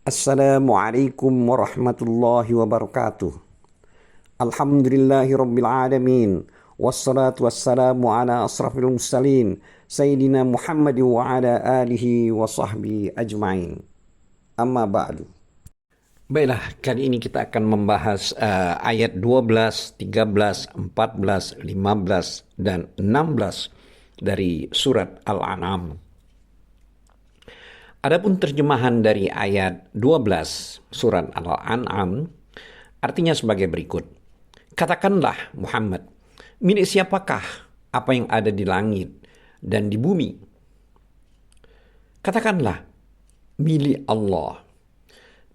Assalamualaikum warahmatullahi wabarakatuh. Alhamdulillahi rabbil alamin. Wassalatu wassalamu ala asrafil mursalin Sayyidina Muhammad wa ala alihi wa sahbihi ajma'in. Amma ba'du. Baiklah, kali ini kita akan membahas ayat 12, 13, 14, 15, dan 16 dari surat Al-An'am. Adapun terjemahan dari ayat 12 surat Al-An'am artinya sebagai berikut. Katakanlah Muhammad, milik siapakah apa yang ada di langit dan di bumi? Katakanlah, milik Allah.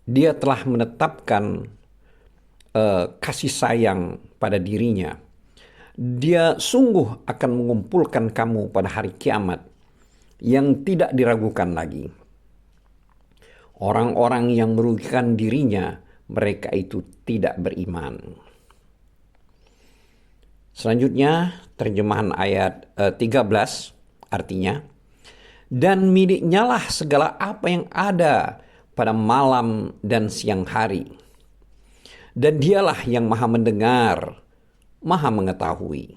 Dia telah menetapkan kasih sayang pada dirinya. Dia sungguh akan mengumpulkan kamu pada hari kiamat yang tidak diragukan lagi. Orang-orang yang merugikan dirinya, mereka itu tidak beriman. Selanjutnya, terjemahan ayat 13 artinya, dan miliknya lah segala apa yang ada pada malam dan siang hari. Dan dialah yang maha mendengar, maha mengetahui.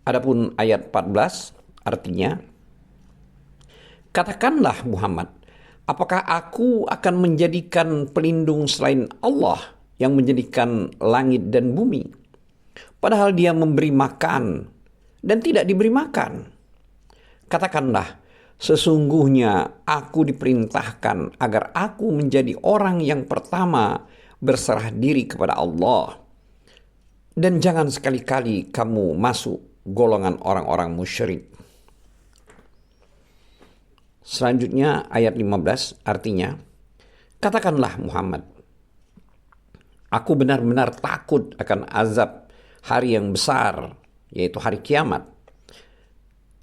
Adapun ayat 14 artinya, katakanlah Muhammad, apakah aku akan menjadikan pelindung selain Allah yang menjadikan langit dan bumi? Padahal dia memberi makan dan tidak diberi makan. Katakanlah, sesungguhnya aku diperintahkan agar aku menjadi orang yang pertama berserah diri kepada Allah. Dan jangan sekali-kali kamu masuk golongan orang-orang musyrik. Selanjutnya ayat 15 artinya, katakanlah Muhammad, aku benar-benar takut akan azab hari yang besar, yaitu hari kiamat,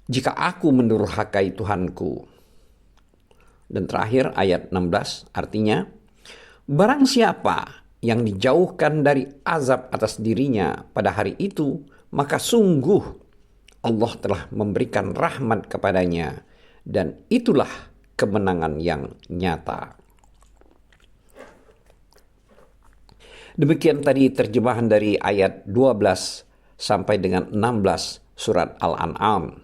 jika aku mendurhakai Tuhanku. Dan terakhir ayat 16 artinya, barang siapa yang dijauhkan dari azab atas dirinya pada hari itu, maka sungguh Allah telah memberikan rahmat kepadanya, dan itulah kemenangan yang nyata. Demikian tadi terjemahan dari ayat 12 sampai dengan 16 surat Al-An'am.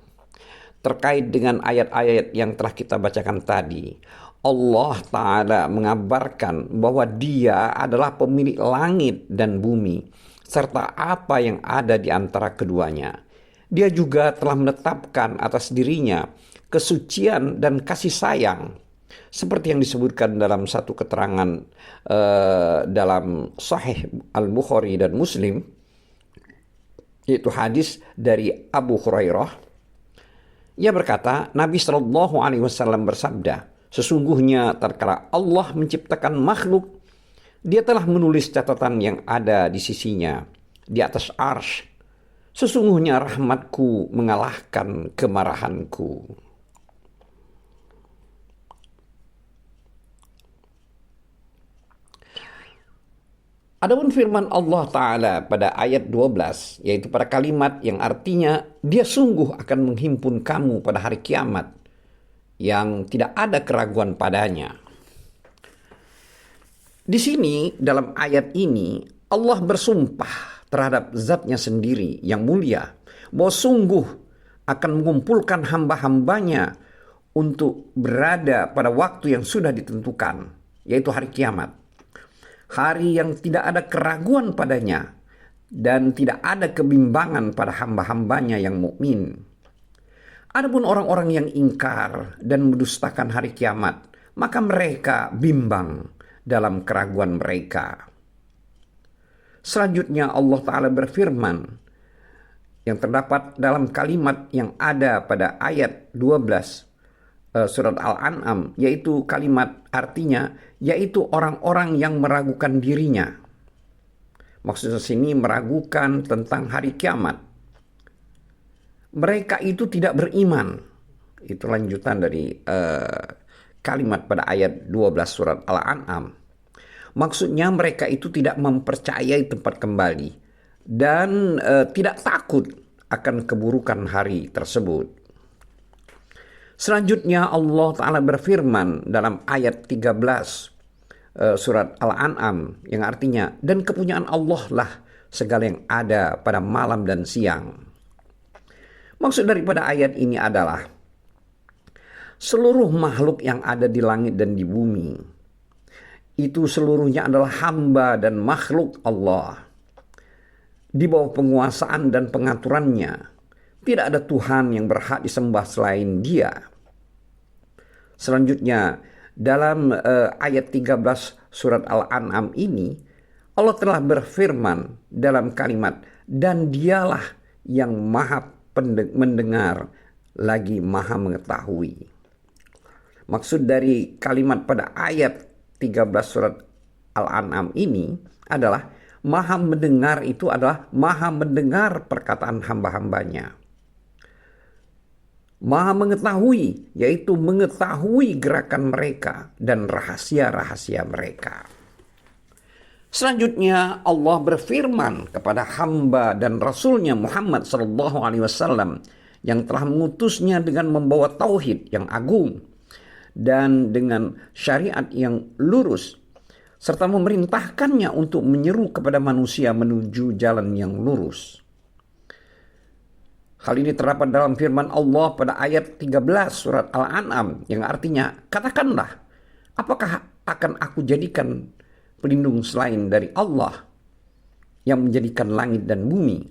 Terkait dengan ayat-ayat yang telah kita bacakan tadi, Allah Ta'ala mengabarkan bahwa Dia adalah pemilik langit dan bumi, serta apa yang ada di antara keduanya. Dia juga telah menetapkan atas dirinya kesucian dan kasih sayang, seperti yang disebutkan dalam satu keterangan dalam Sahih Al-Bukhari dan Muslim, yaitu hadis dari Abu Hurairah. Ia berkata, Nabi Shallallahu Alaihi Wasallam bersabda, sesungguhnya tatkala Allah menciptakan makhluk, Dia telah menulis catatan yang ada di sisinya di atas arsy. Sesungguhnya rahmatku mengalahkan kemarahanku. Adapun firman Allah Ta'ala pada ayat 12, yaitu pada kalimat yang artinya Dia sungguh akan menghimpun kamu pada hari kiamat yang tidak ada keraguan padanya. Di sini dalam ayat ini Allah bersumpah terhadap zatnya sendiri yang mulia bahwa sungguh akan mengumpulkan hamba-hambanya untuk berada pada waktu yang sudah ditentukan, yaitu hari kiamat. Hari yang tidak ada keraguan padanya dan tidak ada kebimbangan pada hamba-hambanya yang mukmin. Adapun orang-orang yang ingkar dan mendustakan hari kiamat, maka mereka bimbang dalam keraguan mereka. Selanjutnya Allah Ta'ala berfirman yang terdapat dalam kalimat yang ada pada ayat 12 surat Al-An'am, yaitu kalimat artinya, yaitu orang-orang yang meragukan dirinya. Maksudnya sini meragukan tentang hari kiamat. Mereka itu tidak beriman. Itu lanjutan dari kalimat pada ayat 12 surat Al-An'am. Maksudnya mereka itu tidak mempercayai tempat kembali dan tidak takut akan keburukan hari tersebut. Selanjutnya Allah Ta'ala berfirman dalam ayat 13 surat Al-An'am yang artinya, dan kepunyaan Allah lah segala yang ada pada malam dan siang. Maksud daripada ayat ini adalah seluruh makhluk yang ada di langit dan di bumi itu seluruhnya adalah hamba dan makhluk Allah di bawah penguasaan dan pengaturannya. Tidak ada Tuhan yang berhak disembah selain Dia. Selanjutnya dalam ayat 13 surat Al-An'am ini Allah telah berfirman dalam kalimat, dan Dialah yang maha mendengar lagi maha mengetahui. Maksud dari kalimat pada ayat 13 surat Al-An'am ini adalah maha mendengar itu adalah maha mendengar perkataan hamba-hambanya. Maha mengetahui, yaitu mengetahui gerakan mereka dan rahasia-rahasia mereka. Selanjutnya Allah berfirman kepada hamba dan Rasulnya Muhammad SAW yang telah mengutusnya dengan membawa tauhid yang agung dan dengan syariat yang lurus, serta memerintahkannya untuk menyeru kepada manusia menuju jalan yang lurus. Hal ini terdapat dalam firman Allah pada ayat 13 surat Al-An'am yang artinya, katakanlah, apakah akan aku jadikan pelindung selain dari Allah yang menjadikan langit dan bumi?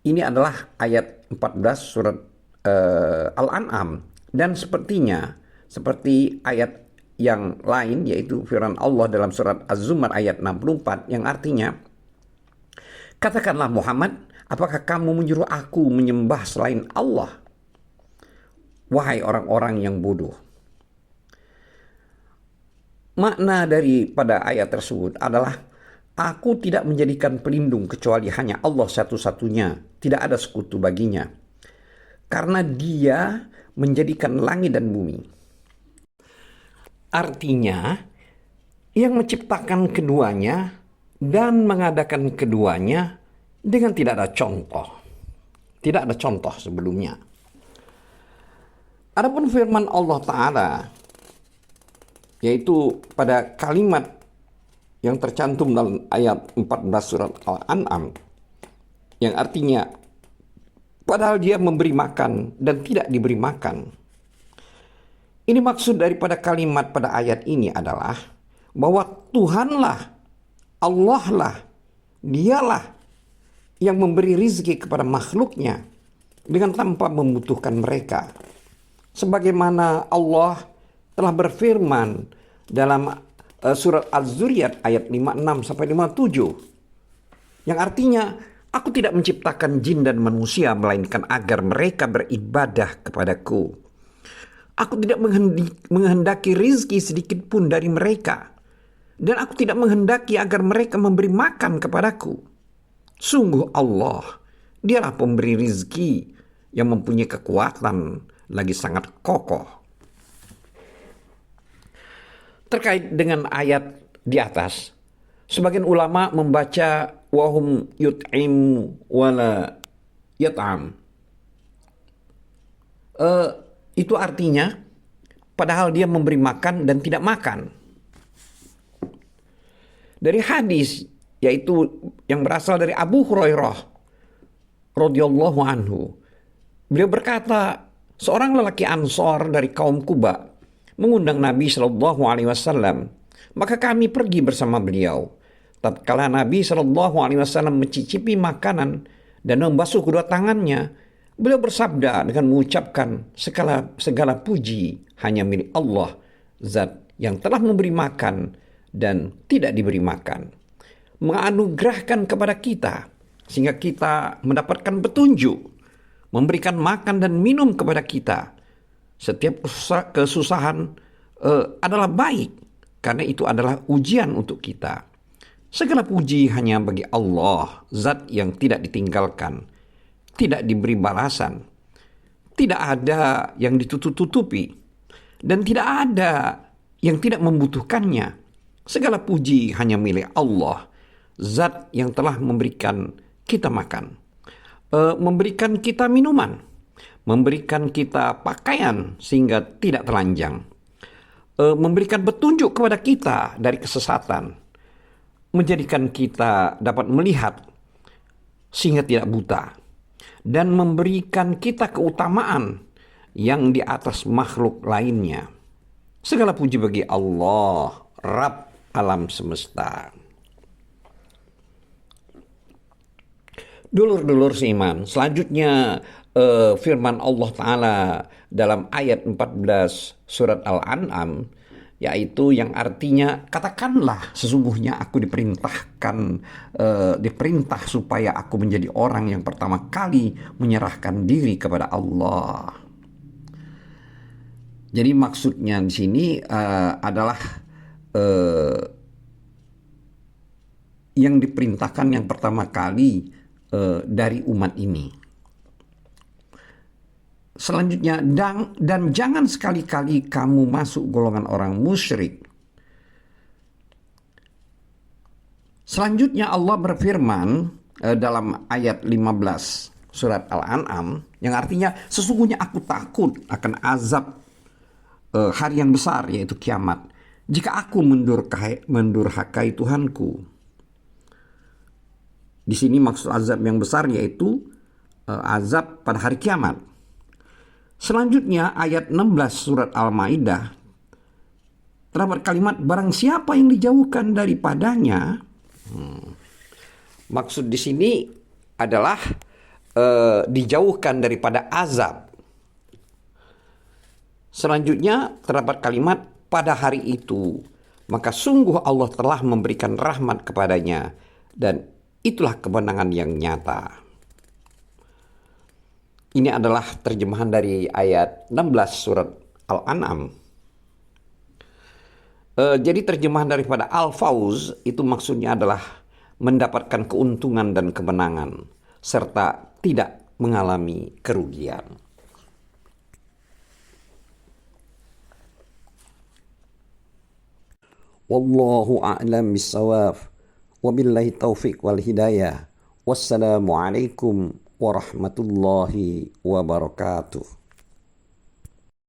Ini adalah ayat 14 surat Al-An'am, dan sepertinya seperti ayat yang lain yaitu firman Allah dalam surat Az-Zumar ayat 64 yang artinya, katakanlah Muhammad, apakah kamu menyuruh aku menyembah selain Allah? Wahai orang-orang yang bodoh. Makna daripada ayat tersebut adalah, aku tidak menjadikan pelindung kecuali hanya Allah satu-satunya, tidak ada sekutu baginya, karena Dia menjadikan langit dan bumi. Artinya, yang menciptakan keduanya dan mengadakan keduanya dengan tidak ada contoh. Tidak ada contoh sebelumnya. Adapun firman Allah Ta'ala, yaitu pada kalimat yang tercantum dalam ayat 14 surat Al-An'am, yang artinya, padahal Dia memberi makan dan tidak diberi makan. Ini maksud daripada kalimat pada ayat ini adalah bahwa Tuhanlah, Allah lah, Dialah yang memberi rizki kepada makhluknya dengan tanpa membutuhkan mereka. Sebagaimana Allah telah berfirman dalam surat Az-Zuriyat ayat 56-57 yang artinya, aku tidak menciptakan jin dan manusia melainkan agar mereka beribadah kepadaku. Aku tidak menghendaki rizki sedikit pun dari mereka, dan aku tidak menghendaki agar mereka memberi makan kepadaku. Sungguh Allah, Dialah pemberi rizki yang mempunyai kekuatan lagi sangat kokoh. Terkait dengan ayat di atas, sebagian ulama membaca wahum yut'im wala yat'am. Itu artinya, padahal Dia memberi makan dan tidak makan. Dari hadis, yaitu yang berasal dari Abu Hurairah radhiyallahu anhu, beliau berkata, seorang lelaki Ansor dari kaum Quba mengundang Nabi Shallallahu Alaihi Wasallam, maka kami pergi bersama beliau. Tatkala Nabi Shallallahu Alaihi Wasallam mencicipi makanan dan membasuh kedua tangannya, beliau bersabda dengan mengucapkan, segala puji hanya milik Allah, Zat yang telah memberi makan dan tidak diberi makan, menganugerahkan kepada kita sehingga kita mendapatkan petunjuk, memberikan makan dan minum kepada kita. Setiap kesusahan adalah baik, karena itu adalah ujian untuk kita. Segala puji hanya bagi Allah, Zat yang tidak ditinggalkan, tidak diberi balasan, tidak ada yang ditutup-tutupi, dan tidak ada yang tidak membutuhkannya. Segala puji hanya milik Allah, Zat yang telah memberikan kita makan. memberikan kita minuman, memberikan kita pakaian sehingga tidak telanjang, memberikan petunjuk kepada kita dari kesesatan, menjadikan kita dapat melihat sehingga tidak buta, dan memberikan kita keutamaan yang di atas makhluk lainnya. Segala puji bagi Allah, Rabb alam semesta. Dulur-dulur seiman, selanjutnya firman Allah Ta'ala dalam ayat 14 surat Al-An'am, yaitu yang artinya, katakanlah sesungguhnya aku diperintah supaya aku menjadi orang yang pertama kali menyerahkan diri kepada Allah. Jadi maksudnya di sini adalah yang diperintahkan yang pertama kali dari umat ini. Selanjutnya, dan jangan sekali-kali kamu masuk golongan orang musyrik. Selanjutnya Allah berfirman dalam ayat 15 surat Al-An'am, yang artinya sesungguhnya aku takut akan azab hari yang besar, yaitu kiamat, jika aku mendurhakai Tuhanku. Di sini maksud azab yang besar yaitu azab pada hari kiamat. Selanjutnya ayat 16 surat Al-Maidah terdapat kalimat barang siapa yang dijauhkan daripadanya. Maksud di sini adalah dijauhkan daripada azab. Selanjutnya terdapat kalimat pada hari itu maka sungguh Allah telah memberikan rahmat kepadanya dan itulah kemenangan yang nyata. Ini adalah terjemahan dari ayat 16 surat Al-An'am. Jadi terjemahan daripada Al-Fawz itu maksudnya adalah mendapatkan keuntungan dan kemenangan serta tidak mengalami kerugian. Wallahu a'lam bissawab. Wabillahi taufiq wal hidayah. Wassalamualaikum warahmatullahi wabarakatuh.